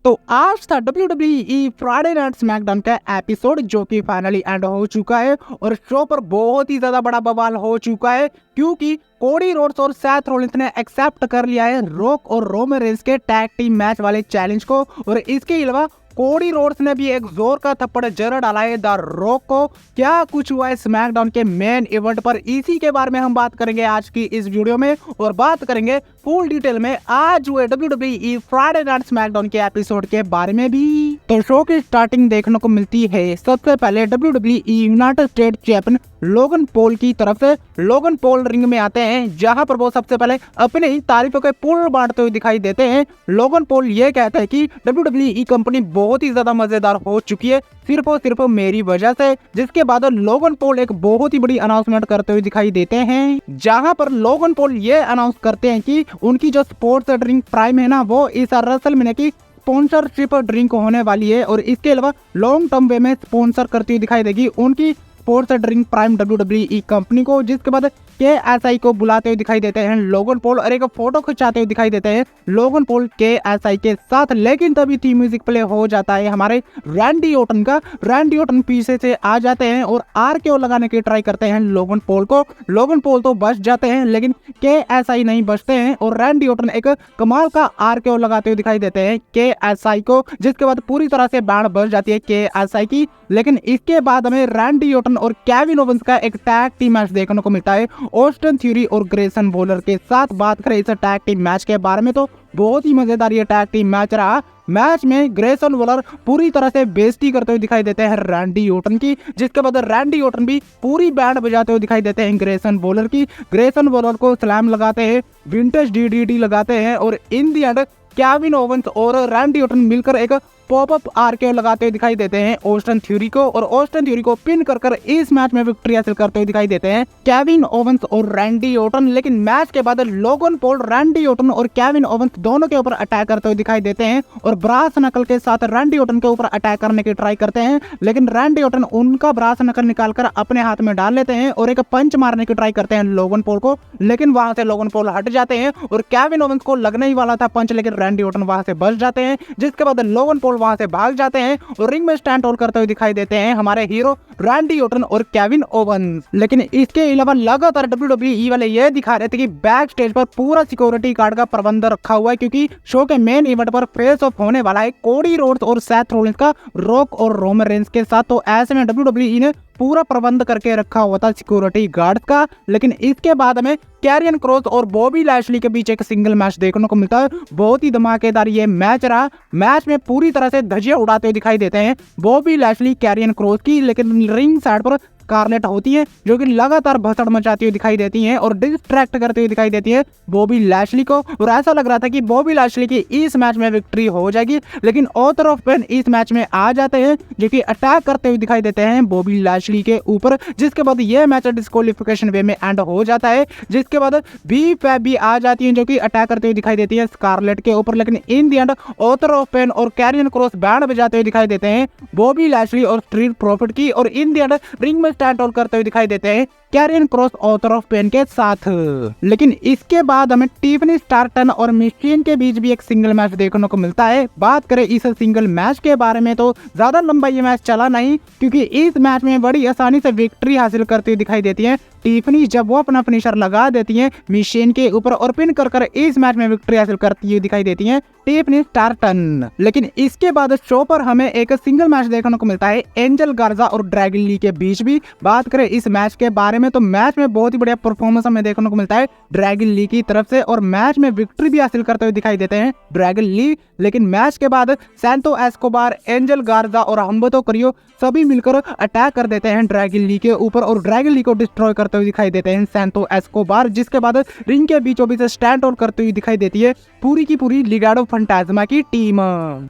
तो आज था WWE फ्राइडे नाइट स्मैकडाउन का एपिसोड जो कि फाइनली एंड हो चुका है और शो पर बहुत ही ज्यादा बड़ा बवाल हो चुका है क्योंकि कोडी रोड्स और सेथ रॉलिंस ने एक्सेप्ट कर लिया है रॉक और रोमन रेंस के टैग टीम मैच वाले चैलेंज को। और इसके अलावा कोडी रोड्स ने भी एक जोर का थप्पड़ जड़ डाला है द रॉक को। क्या कुछ हुआ है स्मैकडाउन के मेन इवेंट पर, इसी के बारे में हम बात करेंगे आज की इस वीडियो में और बात करेंगे फुल डिटेल में आज हुए WWE फ्राइडे नाइट स्मैकडाउन के एपिसोड के बारे में भी। तो शो की स्टार्टिंग देखने को मिलती है सबसे पहले WWE United state champion Logan Paul की तरफ से। लोगन पॉल रिंग में आते हैं जहां पर वो सबसे पहले अपने ही तारीफों के पुल बांटते हुए दिखाई देते हैं। लोगन पॉल ये कहते हैं कि WWE कंपनी बहुत ही ज्यादा मजेदार हो चुकी है सिर्फ और सिर्फ मेरी वजह से, जिसके बाद लोगन पॉल एक बहुत ही बड़ी अनाउंसमेंट करते हुए दिखाई देते हैं जहां पर लोगन पॉल ये अनाउंस करते हैं कि उनकी जो स्पोर्ट्स ड्रिंक प्राइम है ना वो इस रेसलमेनिया की स्पॉन्सरशिप ड्रिंक होने वाली है और इसके अलावा लॉन्ग टर्म वे में स्पॉन्सर करती हुई दिखाई देगी उनकी sports drink prime WWE company को। जिसके बाद KSI को बुलाते हुए दिखाई देते हैं लोगन पॉल और एक फोटो खिंचाते हुए दिखाई देते हैं लोगन पॉल KSI के साथ। लेकिन तभी थीम म्यूजिक प्ले हो जाता है हमारे रैंडी ऑर्टन का। रैंडी ऑर्टन पीछे से आ जाते हैं और RKO लगाने की ट्राई करते हैं लोगन पॉल को। लोगन पॉल तो बच जाते हैं लेकिन KSI नहीं बचते हैं और रैंडी ऑर्टन एक कमाल का RKO लगाते हुए दिखाई देते हैं KSI को, जिसके बाद पूरी तरह से बैंड बच जाती है KSI की। लेकिन इसके बाद हमें रैंडी ऑर्टन और केविन ओवेंस का एक टैग टीम मैच देखने को मिलता है ऑस्टिन थ्योरी और ग्रेसन वॉलर के साथ। बात करें इस टैग टीम मैच के बारे में तो बहुत ही मजेदार ये टैग टीम मैच रहा। मैच में ग्रेसन वॉलर पूरी तरह से बेइज्जती करते हुए दिखाई देते हैं रैंडी ऑर्टन की, जिसके बाद रैंडी ऑर्टन भी पूरी बैंड बजाते हुए दिखाई देते हैं ग्रेसन वॉलर की। ग्रेसन वॉलर को स्लैम लगाते हैं, विंटेज DDT लगाते हैं और in the and Kevin Owens और रैंडी ऑर्टन मिलकर एक पॉपअप RKO लगाते हुए दिखाई देते हैं ऑस्टिन थ्योरी को और ऑस्टिन थ्योरी को पिन कर इस मैच में विक्ट्री हासिल करते हुए दिखाई देते हैं केविन ओवेंस और रैंडी ऑर्टन। लेकिन मैच के बाद लोगन पॉल रैंडी ऑर्टन और केविन ओवेंस दोनों के ऊपर अटैक करते हुए दिखाई देते हैं और ब्रास नकल के साथ रैंडी ऑर्टन के ऊपर अटैक करने की ट्राई करते हैं। लेकिन रैंडी ऑर्टन उनका ब्रास नकल निकालकर अपने हाथ में डाल लेते हैं और एक पंच मारने की ट्राई करते हैं लोगन पॉल को। लेकिन वहां से लोगन पॉल हट जाते हैं और केविन ओवेंस को लगने ही वाला था पंच, लेकिन रैंडी ऑर्टन वहां से बच जाते हैं। जिसके बाद लोगन पॉल वहां से भाग जाते हैं और रिंग में स्टैंड होल्ड करते हुए दिखाई देते हैं हमारे हीरो रैंडी ऑर्टन और केविन ओवेंस। लेकिन इसके अलावा लगातार WWE वाले ये दिखा रहे थे कि बैक स्टेज पर पूरा सिक्योरिटी गार्ड का प्रबंध रखा हुआ है क्योंकि शो के मेन इवेंट पर फेस ऑफ होने वाला है कोडी रोड्स और सेथ रॉलिंस का रॉक और रोमन रेंस के साथ। तो ऐसे में WWE ने पूरा प्रबंध करके रखा हुआ था सिक्योरिटी गार्ड का। लेकिन इसके बाद हमें कैरियन क्रॉस और बॉबी लैशली के बीच एक सिंगल मैच देखने को मिलता है। बहुत ही धमाकेदार ये मैच रहा। मैच में पूरी तरह से धज्जियां उड़ाते हुए दिखाई देते हैं बॉबी लैशली कैरियन क्रॉस की, लेकिन रिंग साइड पर स्कारलेट होती है जो कि लगातार भसड़ मचाती हुई दिखाई देती हैं और डिस्ट्रैक्ट करती हुई दिखाई देती है बॉबी लैशली को। और ऐसा लग रहा था कि बॉबी लैशली की इस मैच में विक्ट्री हो जाएगी, लेकिन ऑथर ऑफ पेन इस मैच में आ जाते हैं जो कि अटैक करते हुए दिखाई देते हैं बॉबी लैशली के ऊपर। जिसके बाद यह मैच डिस्क्वालिफिकेशन वे में एंड हो जाता है। जिसके बाद B-Fab भी आ जाती है जो कि अटैक करते हुए दिखाई देती है स्कारलेट के ऊपर। लेकिन in the end Author of Pain और कैरियन क्रॉस बैंड बजाते हुए दिखाई देते हैं बॉबी लैशली और स्ट्रीट प्रॉफिट की और इन दी एंड रिंग में स्टैंड होल्ड करते हुए दिखाई देते हैं Karrion Kross Author of Pain के साथ। लेकिन इसके बाद हमें टिफनी स्टार्टन और मिस्टीन के बीच भी एक सिंगल मैच देखने को मिलता है। बात करें इस सिंगल मैच के बारे में तो ज्यादा लंबा ये मैच चला नहीं क्योंकि इस मैच में बड़ी आसानी से विक्ट्री हासिल करती हुई दिखाई देती है टिफनी जब वो अपना फिनिशर लगा देती हैं मिशेन के ऊपर और पिन कर इस मैच में विक्ट्री हासिल करती हुई दिखाई देती हैं टिफनी स्टार्टन। लेकिन इसके बाद शो पर हमें एक सिंगल मैच देखने को मिलता है एंजल गार्जा और ड्रैगन ली के बीच भी। बात करें इस मैच के बारे में तो मैच में बहुत ही बढ़िया परफॉर्मेंस हमें देखने को मिलता है ड्रैगन ली की तरफ से और मैच में विक्ट्री भी हासिल करते हुए दिखाई देते हैं ड्रैगन ली। लेकिन मैच के बाद सैंतो एस्कोबार, एंजल गार्जा और हम्बर्टो करियो सभी मिलकर अटैक कर देते हैं ड्रैगन ली के ऊपर और ड्रैगन ली को डिस्ट्रॉय करते हुए दिखाई देते हैं सैंतो एस्कोबार। जिसके बाद रिंग के बीचों बीच स्टैंड होल्ड करती हुई दिखाई देती है पूरी की पूरी लिगाडो फंटाजमा की टीम।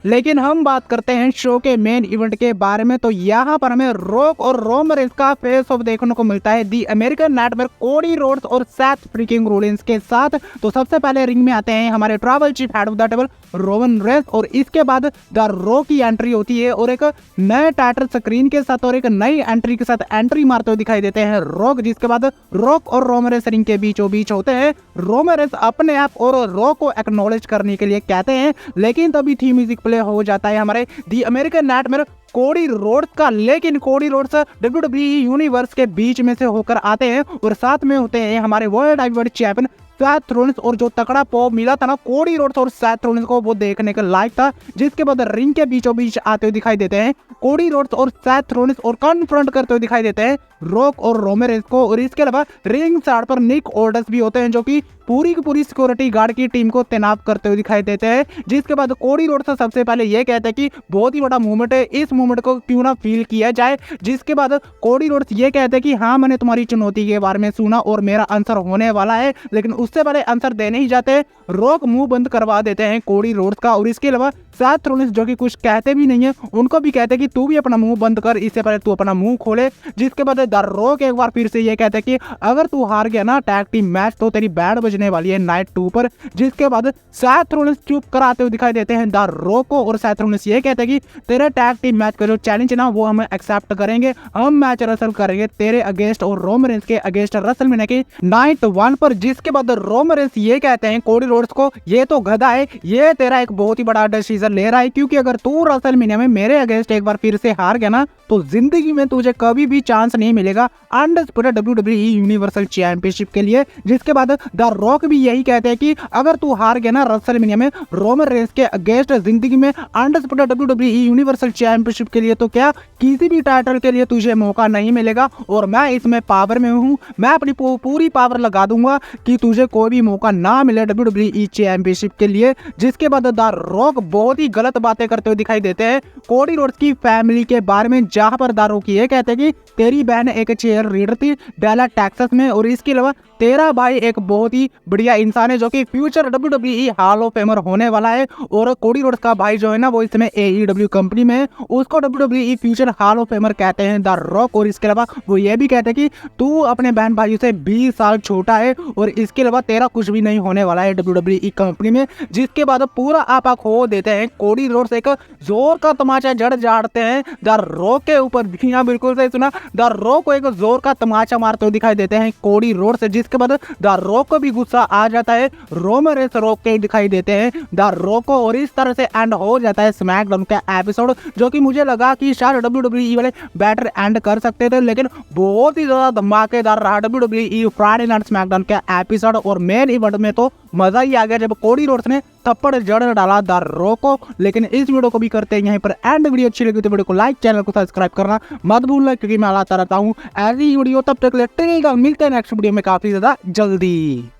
लेकिन हम बात करते हैं शो के मेन इवेंट के बारे में तो यहाँ पर हमें रॉक और रोमन रेंस का फेस ऑफ देखने को मिलता है the the American nightmare Cody Rhodes और सेथ फ्रीकिंग रोलिंस के साथ। तो सबसे पहले रिंग में आते हैं हमारे tribal chief head of the table Roman Reigns, और इसके बाद द रॉक की एंट्री होती है और एक नए टाइटल स्क्रीन के साथ और एक नई एंट्री के साथ एंट्री मारते हुए दिखाई देते हैं रॉक, जिसके बाद रॉक और रोमन रेंस रिंग के बीचों बीच होते हैं। रोमन रेंस अपने आप और रॉक को एक्नॉलेज करने के लिए कहते हैं, लेकिन तभी थीम म्यूजिक प्ले हो जाता है हमारे दी अमेरिकन नाइटमेयर कोडी रोड्स का। लेकिन कोडी रोड्स WWE यूनिवर्स के बीच में से होकर आते हैं और साथ में होते हैं हमारे world heavyweight champion Seth Rollins, और जो तगड़ा पॉप मिला था ना कोडी रोड्स और सेथ रोलिंस को, वो देखने के लायक था। जिसके बाद रिंग के बीचों बीच आते हुए दिखाई देते हैं कोडी रोड्स और सेथ रोलिंस और कन्फ्रंट करते हुए दिखाई देते हैं रॉक और रोमन रेंस को। और इसके अलावा रिंग साइड पर निक ऑर्डर्स भी होते हैं, जो कि पूरी की पूरी सिक्योरिटी गार्ड की टीम को तैनात करते हुए दिखाई देते हैं। जिसके बाद कोडी रोड्स सबसे पहले ये कहते हैं कि बहुत ही बड़ा मूवमेंट है, इस मूवमेंट को क्यों ना फील किया जाए। जिसके बाद कोडी रोड्स ये कहते हैं कि हाँ, मैंने तुम्हारी चुनौती के बारे में सुना और मेरा आंसर होने वाला है, लेकिन उससे पहले आंसर देने ही जाते रॉक मुंह बंद करवा देते हैं कोडी रोड्स का। और इसके अलावा सेथ रोलिंस जो कि कुछ कहते भी नहीं है, उनको भी कहते हैं कि तू भी अपना मुंह बंद कर, इससे पहले तू अपना मुंह खोले। जिसके बाद द रॉक एक बार फिर से ये कहते हैं कि अगर तू हार गया ना टैग टीम मैच तो तेरी बैंड बजने वाली है नाइट 2 पर। जिसके बाद सेथ रोलिंस चुप कराते हुए दिखाई देते हैं द रॉक को, और सेथ रोलिंस ये कहते हैं कि तेरे टैग टीम मैच का जो चैलेंज है ना वो हम एक्सेप्ट करेंगे, हम मैच रसल करेंगे तेरे अगेंस्ट और रोमन रेंस के अगेंस्ट रेसलमेनिया के नाइट 1 पर। जिसके बाद रोमन रेंस ये कहते हैं कोडी रोड्स को, ये तो गधा है, ये तेरा एक बहुत ही बड़ा डिसीजन ले रहा है, क्योंकि अगर तू रेसलमेनिया में मेरे अगेंस्ट एक बार फिर से हार गया ना तो जिंदगी में तुझे कभी भी चांस नहीं मिलेगा अनडिस्प्यूटेड WWE यूनिवर्सल चैंपियनशिप के लिए। जिसके बाद द रॉक भी यही कहते हैं कि अगर तू हार गया ना रेसलमेनिया में रोमन रेंस के अगेंस्ट जिंदगी में अनडिस्प्यूटेड WWE यूनिवर्सल चैंपियनशिप के लिए तो क्या किसी भी टाइटल के लिए तुझे मौका नहीं मिलेगा, और मैं इसमें पावर में हूँ, मैं अपनी पूरी पावर लगा दूंगा कि तुझे कोई भी मौका ना मिले WWE चैंपियनशिप के लिए। जिसके बाद द रॉक बहुत ही गलत बातें करते हुए दिखाई देते हैं कोडी रोड्स की फैमिली के बारे में, जहां पर द रॉक ये कहते हैं कि तेरी बहन एक चेयर रीडर थी डैलस टेक्सास में, और इसके अलावा तेरा भाई एक बहुत ही बढ़िया इंसान है जो कि future WWE hall of famer होने वाला है। और कोडी रोड्स का भाई जो है ना वो इसमें AEW कंपनी में है, उसको WWE future hall of famer कहते हैं द रॉक। और इसके अलावा वो ये भी कहते हैं कि तू अपने बहन भाई से 20 साल छोटा है, और इसके अलावा तेरा कुछ भी नहीं होने वाला है WWE कंपनी में। जिसके बाद पूरा आपा खो देते हैं कोडी रोड्स, एक जोर का तमाचा जड़ जाड़ते हैं द रॉक के ऊपर। बिल्कुल सही सुना, द रॉक को एक जोर का तमाचा मारते हुए दिखाई देते हैं कोडी रोड्स। जिसके बाद द रॉक को भी गुस्सा आ जाता है, रोमन रेंस रॉक के दिखाई देते हैं द रॉक को, और इस तरह से एंड हो जाता है स्मैकडाउन का एपिसोड, जो कि मुझे लगा कि शायद WWE वाले बेटर एंड कर सकते थे, लेकिन बहुत ही ज्यादा धमाकेदार रहा WWE फ्राइडे नाइट स्मैकडाउन का एपिसोड। और मेन इवेंट में तो मजा ही आ गया जब कोडी रोड्स ने थप्पड़ जड़ डाला द रॉक को। लेकिन इस वीडियो को भी करते हैं यहीं पर एंड। वीडियो अच्छी लगी तो वीडियो को लाइक, चैनल को सब्सक्राइब करना मत भूलना, क्योंकि मैं लाता रहता हूँ ऐसी वीडियो। तब तक मिलते हैं नेक्स्ट वीडियो में काफी ज्यादा जल्दी।